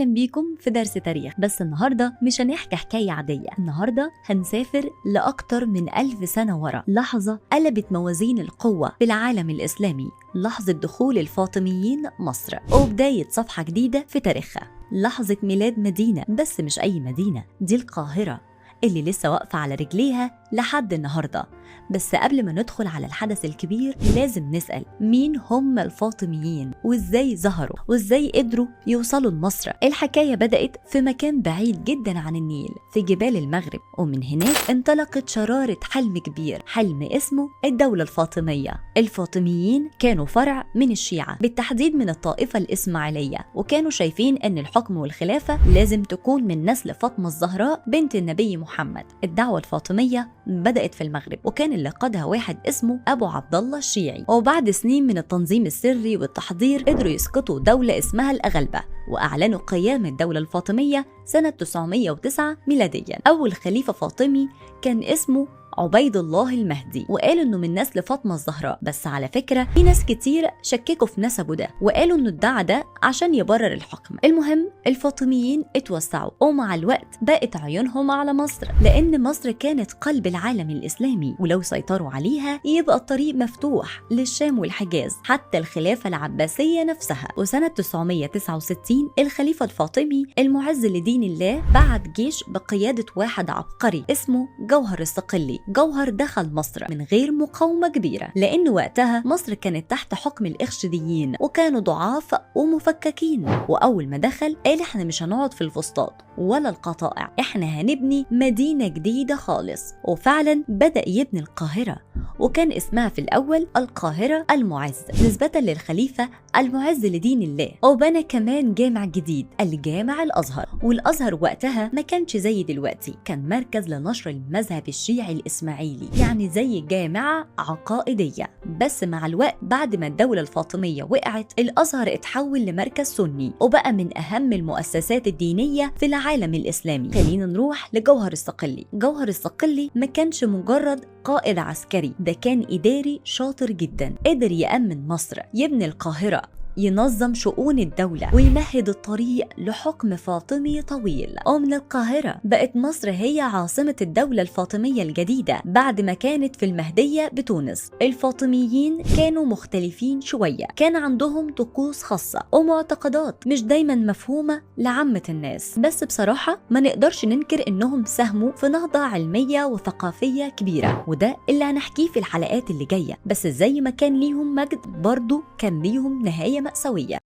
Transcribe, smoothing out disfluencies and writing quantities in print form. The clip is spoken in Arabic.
أهلا بيكم في درس تاريخ. بس النهاردة مش هنحكي حكاية عادية، النهاردة هنسافر لأكتر من 1000 سنة ورا، لحظة قلبت موازين القوة في العالم الإسلامي، لحظة دخول الفاطميين مصر وبداية صفحة جديدة في تاريخها، لحظة ميلاد مدينة، بس مش أي مدينة، دي القاهرة اللي لسه واقفة على رجليها لحد النهاردة. بس قبل ما ندخل على الحدث الكبير لازم نسأل مين هم الفاطميين وإزاي ظهروا وإزاي قدروا يوصلوا لمصر. الحكاية بدأت في مكان بعيد جدا عن النيل في جبال المغرب، ومن هناك انطلقت شرارة حلم كبير، حلم اسمه الدولة الفاطمية. الفاطميين كانوا فرع من الشيعة، بالتحديد من الطائفة الإسماعيلية، وكانوا شايفين أن الحكم والخلافة لازم تكون من نسل فاطمة الزهراء بنت النبي محمد. الدعوة الفاطمية بدأت في المغرب، وكان اللي قادها واحد اسمه أبو عبد الله الشيعي، وبعد سنين من التنظيم السري والتحضير قدروا يسقطوا دولة اسمها الأغلبة، وأعلنوا قيام الدولة الفاطمية سنة 909 ميلاديا. أول خليفة فاطمي كان اسمه عبيد الله المهدي، وقالوا انه من نسل فاطمه الزهراء. بس على فكره في ناس كتير شككوا في نسبه ده وقالوا انه ادعى ده عشان يبرر الحكم. المهم الفاطميين اتوسعوا، ومع الوقت بقت عيونهم على مصر، لان مصر كانت قلب العالم الاسلامي، ولو سيطروا عليها يبقى الطريق مفتوح للشام والحجاز، حتى الخلافه العباسيه نفسها. وسنه 969 الخليفه الفاطمي المعز لدين الله بعت جيش بقياده واحد عبقري اسمه جوهر الصقلي. جوهر دخل مصر من غير مقاومة كبيرة، لأن وقتها مصر كانت تحت حكم الإخشيديين وكانوا ضعاف ومفككين. وأول ما دخل قال احنا مش هنقعد في الفسطاط ولا القطائع، احنا هنبني مدينة جديدة خالص. وفعلا بدأ يبني القاهرة، وكان اسمها في الأول القاهرة المعز نسبة للخليفة المعز لدين الله. وبنى كمان جامع جديد، الجامع الأزهر. والأزهر وقتها ما كانش زي دلوقتي، كان مركز لنشر المذهب الشيعي الإسماعيلي، يعني زي جامعة عقائدية. بس مع الوقت بعد ما الدولة الفاطمية وقعت الأزهر اتحول لمركز سني، وبقى من أهم المؤسسات الدينية في العالم الإسلامي. خلينا نروح لجوهر الصقلي. جوهر الصقلي ما كانش مجرد قائد عسكري، ده كان إداري شاطر جدا، قدر يأمن مصر، يبني القاهرة، ينظم شؤون الدولة، ويمهد الطريق لحكم فاطمي طويل. ومن القاهرة بقت مصر هي عاصمة الدولة الفاطمية الجديدة بعد ما كانت في المهدية بتونس. الفاطميين كانوا مختلفين شوية، كان عندهم طقوس خاصة ومعتقدات مش دايما مفهومة لعامة الناس، بس بصراحة ما نقدرش ننكر انهم ساهموا في نهضة علمية وثقافية كبيرة، وده اللي هنحكيه في الحلقات اللي جاية. بس زي ما كان ليهم مجد برضو كان ليهم نهاية مأساوية.